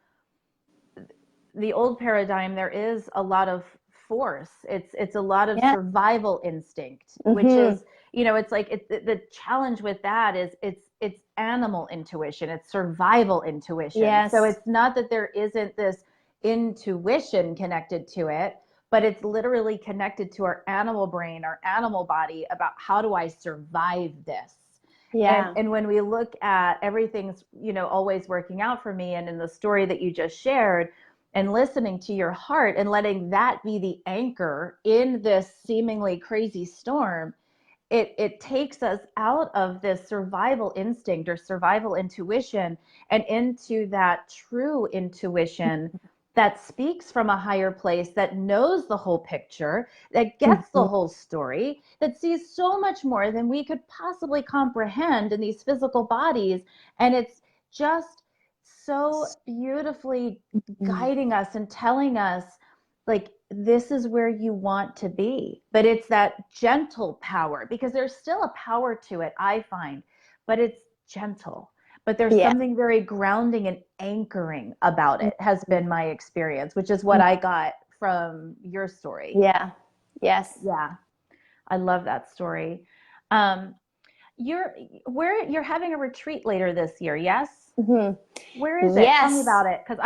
A: the old paradigm, there is a lot of force. It's a lot of survival instinct, which is, it's like the challenge with that is it's animal intuition, it's survival intuition. So it's not that there isn't this intuition connected to it, but it's literally connected to our animal brain, our animal body, about how do I survive this? And when we look at everything's, always working out for me, and in the story that you just shared, and listening to your heart and letting that be the anchor in this seemingly crazy storm, it takes us out of this survival instinct or survival intuition and into that true intuition that speaks from a higher place, that knows the whole picture, that gets the whole story, that sees so much more than we could possibly comprehend in these physical bodies. And it's just so beautifully guiding us and telling us, like, this is where you want to be. But it's that gentle power, because there's still a power to it, I find, but it's gentle. But there's something very grounding and anchoring about it, has been my experience, which is what I got from your story.
B: Yes.
A: Yeah. I love that story. You're having a retreat later this year, yes? Where is it? Tell me about it, because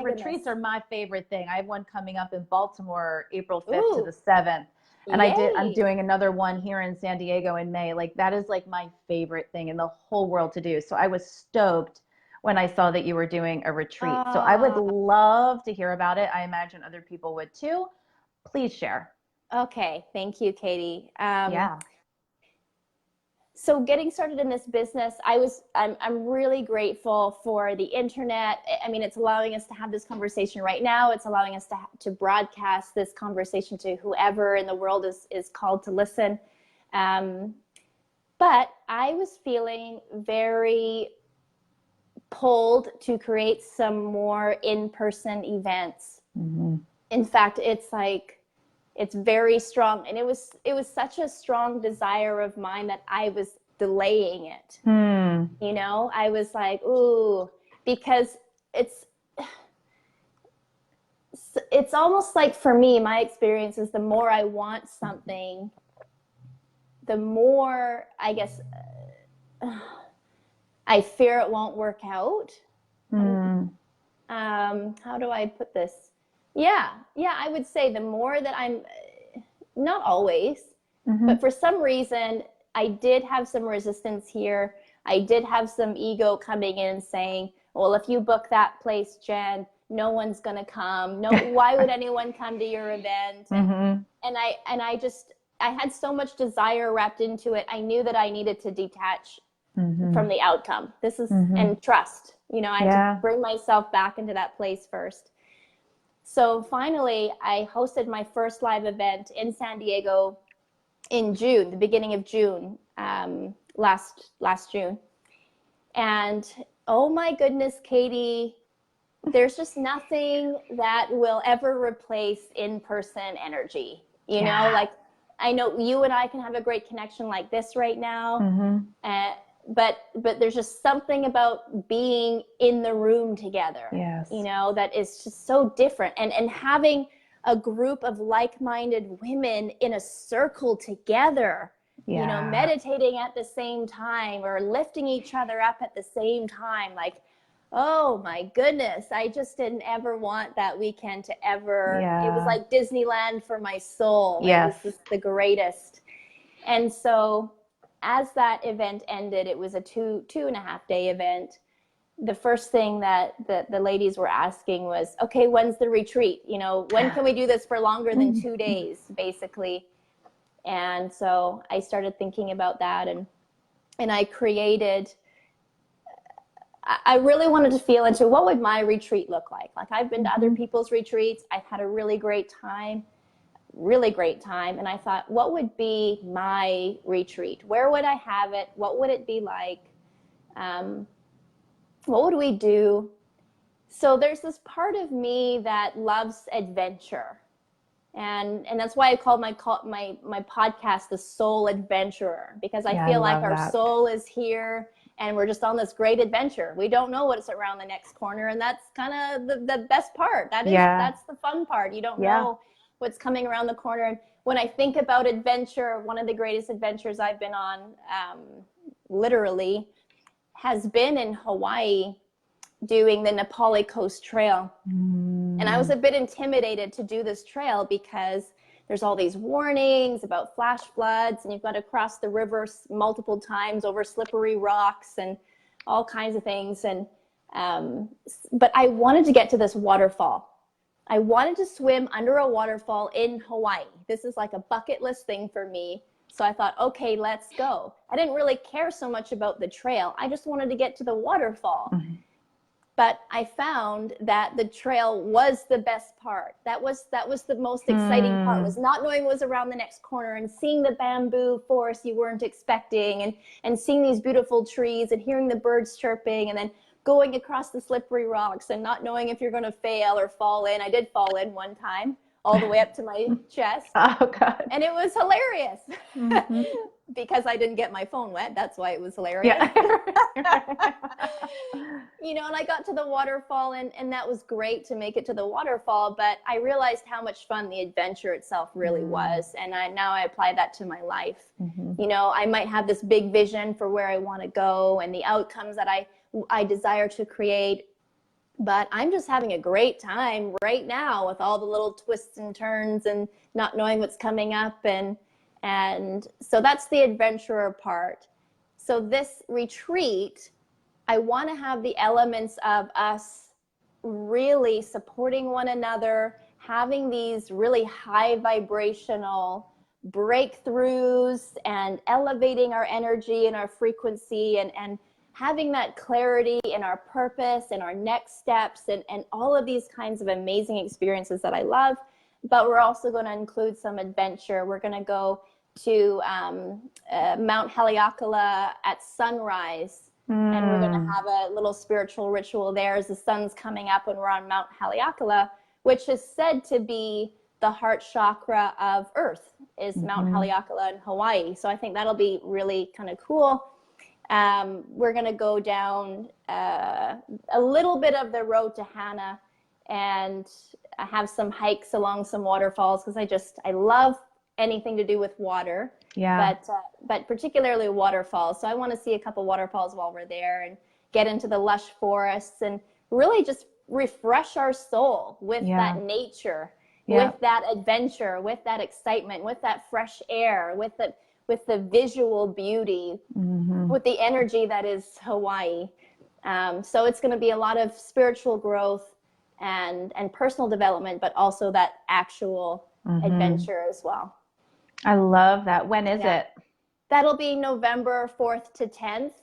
A: retreats are my favorite thing. I have one coming up in Baltimore, April 5th to the 7th. And I'm
B: Yay.
A: doing another one here in San Diego in May. Like that is like my favorite thing in the whole world to do. So I was stoked when I saw that you were doing a retreat. So I would
B: Uh,
A: love to hear about it. I imagine other people would too. Please share.
B: okay. Thank you, Katy.
A: Yeah.
B: So getting started in this business, I'm really grateful for the internet. I mean, it's allowing us to have this conversation right now. It's allowing us to broadcast this conversation to whoever in the world is called to listen. But I was feeling very pulled to create some more in-person events.
A: Mm-hmm.
B: In fact, it's very strong, and it was such a strong desire of mine that I was delaying it. You know, I was like, ooh, because it's almost like, for me, my experience is the more I want something, the more, I guess, I fear it won't work out. How do I put this? Yeah, I would say the more that I'm, not always, but for some reason, I did have some resistance here. I did have some ego coming in saying, well, if you book that place, Jen, no one's going to come. No, why would anyone come to your event? And I had so much desire wrapped into it. I knew that I needed to detach from the outcome. This is, and trust, you know, I had to bring myself back into that place first. So finally, I hosted my first live event in San Diego in June, the beginning of June, last June. And oh my goodness, Katy, there's just nothing that will ever replace in-person energy. You know, like, I know you and I can have a great connection like this right now. But there's just something about being in the room together, you know, that is just so different. And having a group of like-minded women in a circle together, you know, meditating at the same time or lifting each other up at the same time. Like, oh my goodness, I just didn't ever want that weekend to ever, it was like Disneyland for my soul. It was just the greatest. And so as that event ended, it was a 2.5 day event. The first thing that the ladies were asking was, okay, when's the retreat? You know, when can we do this for longer than 2 days, basically? And so I started thinking about that, and I created, I really wanted to feel into what would my retreat look like. Like, I've been to other people's retreats. I've had a really great time. And I thought, what would be my retreat? Where would I have it? What would it be like? What would we do? So there's this part of me that loves adventure. And that's why I called my podcast The Soul Adventurer, because I feel like our soul is here and we're just on this great adventure. We don't know what's around the next corner, and that's kind of the best part. That's the fun part. You don't know what's coming around the corner. And when I think about adventure, one of the greatest adventures I've been on, literally, has been in Hawaii doing the Nepali Coast Trail. And I was a bit intimidated to do this trail because there's all these warnings about flash floods, and you've got to cross the river multiple times over slippery rocks and all kinds of things. And but I wanted to get to this waterfall. I wanted to swim under a waterfall in Hawaii. This is like a bucket list thing for me. So I thought, okay, let's go. I didn't really care so much about the trail. I just wanted to get to the waterfall. But I found that the trail was the best part. That was the most exciting part, was not knowing what was around the next corner and seeing the bamboo forest you weren't expecting, and seeing these beautiful trees and hearing the birds chirping, and then going across the slippery rocks and not knowing if you're going to fail or fall in. I did fall in one time, all the way up to my chest.
A: Oh, God.
B: And it was hilarious. Because I didn't get my phone wet. That's why it was hilarious. You know, and I got to the waterfall, and that was great to make it to the waterfall. But I realized how much fun the adventure itself really was. And now I apply that to my life. You know, I might have this big vision for where I want to go and the outcomes that I desire to create. But I'm just having a great time right now with all the little twists and turns and not knowing what's coming up. And so that's the adventurer part. So this retreat, I want to have the elements of us really supporting one another, having these really high vibrational breakthroughs and elevating our energy and our frequency, and having that clarity in our purpose and our next steps, and all of these kinds of amazing experiences that I love. But we're also going to include some adventure. We're going to go to Mount Haleakala at sunrise. And we're going to have a little spiritual ritual there as the sun's coming up when we're on Mount Haleakala, which is said to be the heart chakra of Earth, is Mount Haleakala in Hawaii. So I think that'll be really kind of cool. We're going to go down a little bit of the road to Hana and have some hikes along some waterfalls, because I love anything to do with water. Yeah. But particularly waterfalls. So I want to see a couple waterfalls while we're there and get into the lush forests and really just refresh our soul with that nature, with that adventure, with that excitement, with that fresh air, with the visual beauty, with the energy that is Hawaii. So it's going to be a lot of spiritual growth and personal development, but also that actual adventure as well.
A: I love that. When is it?
B: That'll be November 4th to 10th.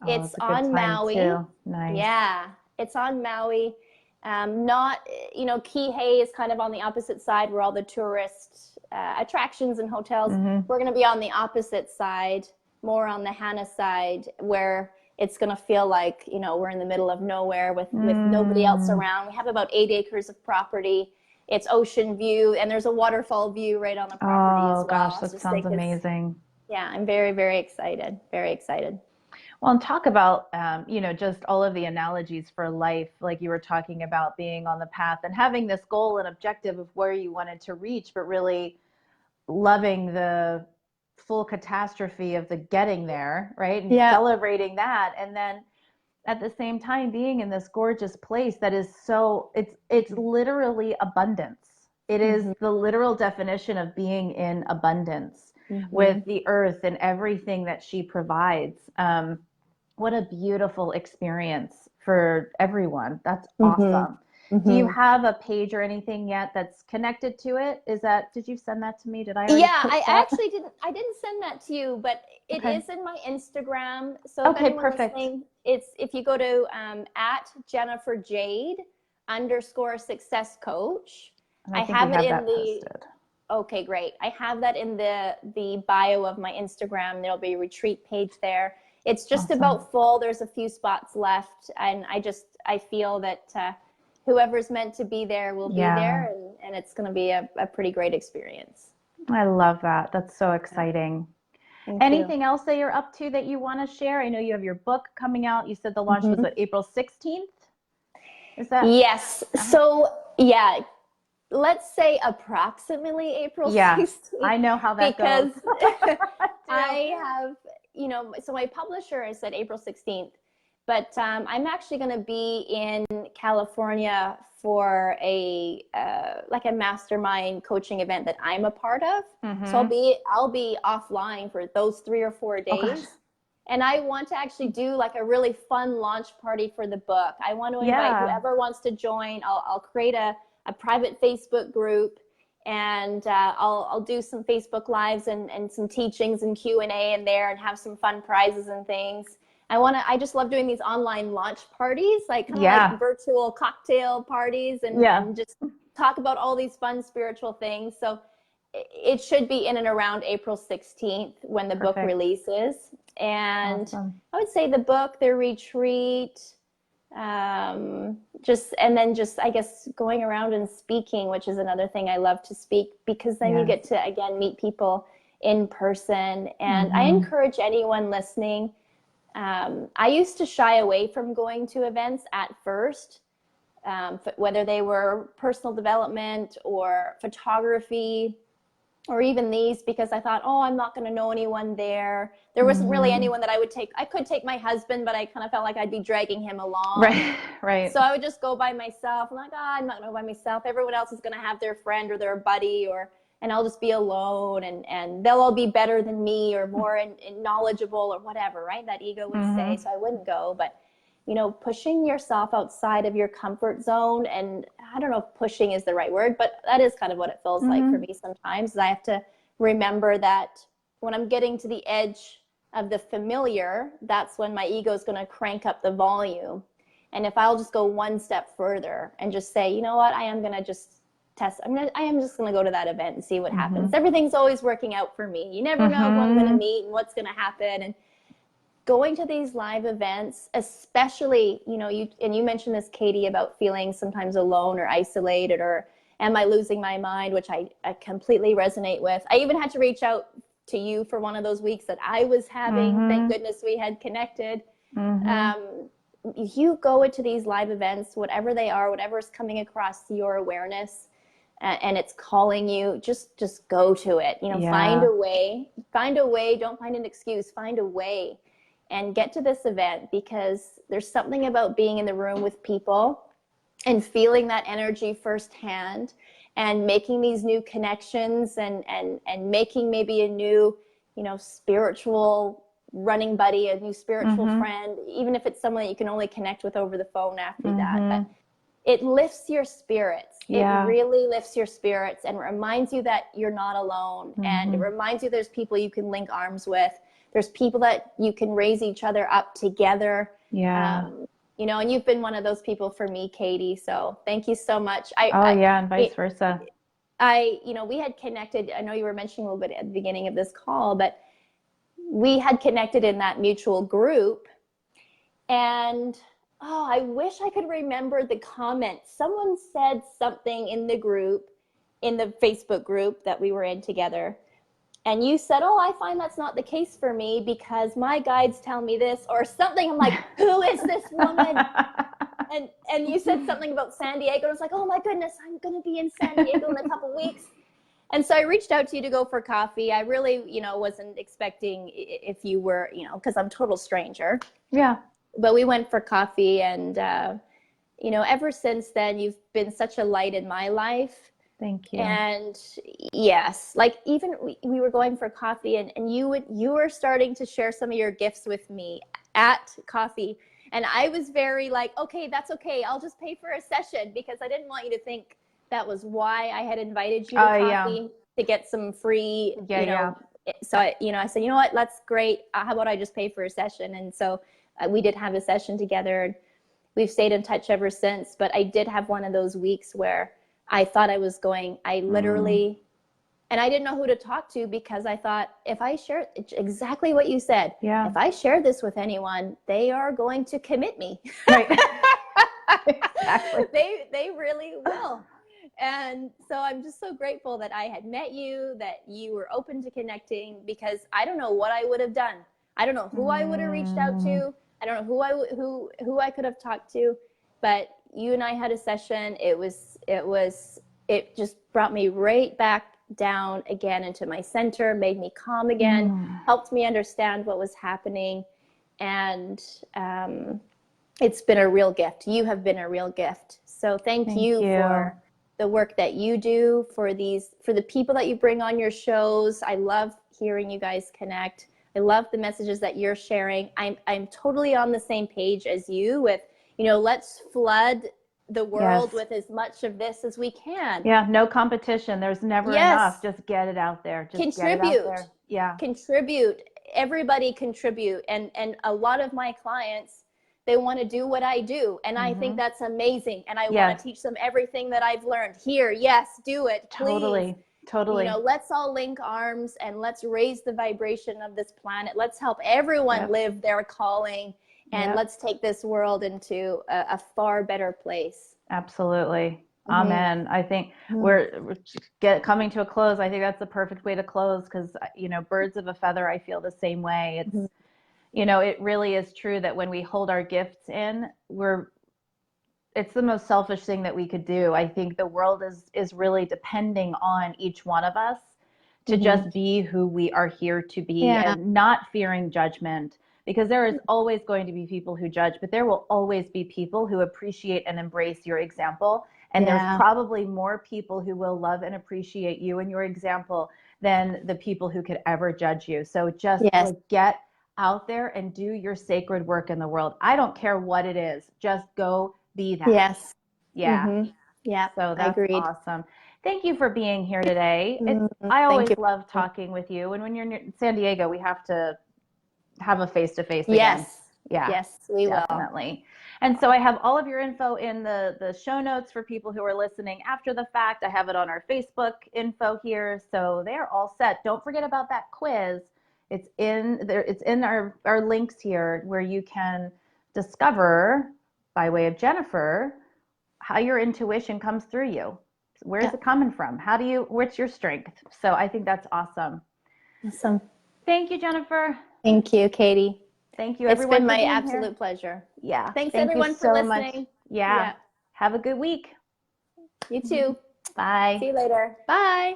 B: It's on Maui.
A: Too. Nice.
B: Yeah, it's on Maui. Not, Kihei is kind of on the opposite side where all the tourist attractions and hotels. We're going to be on the opposite side, more on the Hana side, where it's going to feel like, we're in the middle of nowhere with nobody else around. We have about 8 acres of property. It's ocean view, and there's a waterfall view right on the property as well. Oh
A: gosh, that sounds amazing.
B: Yeah, I'm very, very excited. Very excited.
A: Well, and talk about, just all of the analogies for life, like you were talking about being on the path and having this goal and objective of where you wanted to reach, but really loving the full catastrophe of the getting there, right? And celebrating that. And then at the same time being in this gorgeous place that is it's literally abundance. It is the literal definition of being in abundance with the earth and everything that she provides. What a beautiful experience for everyone. That's awesome. Do you have a page or anything yet that's connected to it? Did you send that to me? Did I?
B: I actually didn't. I didn't send that to you, but it is in my Instagram. So
A: perfect.
B: If you go to at Jennifer Jayde _success coach. I have it in the. Okay, great. I have that in the bio of my Instagram. There'll be a retreat page there. It's just about full. There's a few spots left, and I feel that whoever's meant to be there will be there, and it's going to be a pretty great experience.
A: I love that. That's so exciting. Anything else that you're up to that you want to share? I know you have your book coming out. You said the launch was April 16th. Is that?
B: Yes. So let's say approximately April 16th.
A: I know how that goes.
B: Because I have, so my publisher has said April 16th. But I'm actually going to be in California for a mastermind coaching event that I'm a part of. So I'll be offline for those 3 or 4 days. And I want to actually do like a really fun launch party for the book. I want to invite whoever wants to join. I'll create a private Facebook group, and I'll do some Facebook Lives and some teachings and Q&A in there, and have some fun prizes and things. I just love doing these online launch parties, like virtual cocktail parties, and just talk about all these fun spiritual things. So it should be in and around April 16th when the book releases. And I would say the book, the retreat, I guess going around and speaking, which is another thing I love to speak, because then you get to, again, meet people in person. And I encourage anyone listening. I used to shy away from going to events at first, whether they were personal development or photography. or even these, because I thought, oh, I'm not going to know anyone there. There wasn't really
A: Mm-hmm.
B: anyone that I would take. I could take my husband, but I kind of felt like I'd be dragging him along.
A: Right, right.
B: So I would just go by myself. I'm like, I'm not going to go by myself. Everyone else is going to have their friend or their buddy, and I'll just be alone, and they'll all be better than me or more knowledgeable or whatever, right? That ego would say.
A: Mm-hmm.
B: So I wouldn't go. But, pushing yourself outside of your comfort zone, and I don't know if pushing is the right word, but that is kind of what it feels like for
A: Mm-hmm.
B: me sometimes. Is I have to remember that when I'm getting to the edge of the familiar, that's when my ego is going to crank up the volume. And if I'll just go one step further and just say, you know what, I am going to just test. I am just going to go to that event and see what happens.
A: Mm-hmm.
B: Everything's always working out for me. You never know who I'm going to meet and what's going to happen. And going to these live events, especially, you mentioned this, Katy, about feeling sometimes alone or isolated, or am I losing my mind, which I completely resonate with. I even had to reach out to you for one of those weeks that I was having.
A: Mm-hmm.
B: Thank goodness we had connected.
A: Mm-hmm.
B: You go into these live events, whatever they are, whatever's coming across your awareness, and it's calling you, just go to it.
A: Yeah.
B: Find a way, don't find an excuse, find a way and get to this event, because there's something about being in the room with people and feeling that energy firsthand and making these new connections, and making maybe a new, spiritual running buddy, a new spiritual friend, even if it's someone that you can only connect with over the phone after that. But it lifts your spirits.
A: Yeah.
B: It really lifts your spirits and reminds you that you're not alone. And it reminds you there's people you can link arms with. There's people that you can raise each other up together.
A: Yeah.
B: And you've been one of those people for me, Katy. So thank you so much.
A: And vice versa.
B: We had connected. I know you were mentioning a little bit at the beginning of this call, but we had connected in that mutual group. And I wish I could remember the comment. Someone said something in the group, in the Facebook group that we were in together. And you said, I find that's not the case for me because my guides tell me this or something. I'm like, who is this woman? And you said something about San Diego. I was like, oh my goodness, I'm going to be in San Diego in a couple weeks. And so I reached out to you to go for coffee. I really, wasn't expecting if you were, because I'm a total stranger.
A: Yeah.
B: But we went for coffee, and, ever since then, you've been such a light in my life.
A: Thank you.
B: And yes, like even we were going for coffee, and you were starting to share some of your gifts with me at coffee. And I was very like, okay, that's okay. I'll just pay for a session, because I didn't want you to think that was why I had invited you to coffee, to get some free, So I said, you know what, that's great. How about I just pay for a session? And so we did have a session together. We've stayed in touch ever since. But I did have one of those weeks where I thought I was going, I literally, and I didn't know who to talk to, because I thought, if I share exactly what you said, if I share this with anyone, they are going to commit me.
A: Right. Exactly.
B: They really will. And so I'm just so grateful that I had met you, that you were open to connecting, because I don't know what I would have done. I don't know who I would have reached out to. I don't know who I could have talked to, but you and I had a session. It just brought me right back down again into my center, made me calm again, helped me understand what was happening. And it's been a real gift. You have been a real gift. So thank you for the work that you do, for the people that you bring on your shows. I love hearing you guys connect. I love the messages that you're sharing. I'm totally on the same page as you with, let's flood the world with as much of this as we can.
A: Yeah, no competition. There's never enough. Just get it out there. Just
B: contribute.
A: Get it out there. Yeah.
B: Contribute. Everybody contribute. And a lot of my clients, they want to do what I do. And I think that's amazing. And I want to teach them everything that I've learned. Here, yes, do it. Please.
A: Totally.
B: Let's all link arms and let's raise the vibration of this planet. Let's help everyone live their calling, and let's take this world into a far better place.
A: Absolutely. Amen. I think we're coming to a close. I think that's the perfect way to close, because, birds of a feather, I feel the same way. It's, it really is true that when we hold our gifts in, it's the most selfish thing that we could do. I think the world is really depending on each one of us to just be who we are here to be and not fearing judgment, because there is always going to be people who judge, but there will always be people who appreciate and embrace your example. And there's probably more people who will love and appreciate you and your example than the people who could ever judge you. So just like, get out there and do your sacred work in the world. I don't care what it is. Just go be that.
B: Yes.
A: Yeah.
B: Yeah.
A: So that's awesome. Thank you for being here today. I always love talking with you. And when you're in San Diego, we have to have a face-to-face again.
B: Yes.
A: Yeah.
B: Yes, we will.
A: Definitely. And so I have all of your info in the show notes for people who are listening after the fact. I have it on our Facebook info here. So they're all set. Don't forget about that quiz. It's in there. It's in our links here where you can discover, by way of Jennifer, how your intuition comes through you. Where's it coming from? What's your strength? So I think that's awesome.
B: Awesome.
A: Thank you, Jennifer.
B: Thank you, Katie.
A: Thank you, everyone.
B: It's been my absolute pleasure.
A: Yeah.
B: Thanks everyone for listening.
A: Yeah. Have a good week.
B: You too.
A: Bye.
B: See you later. Bye.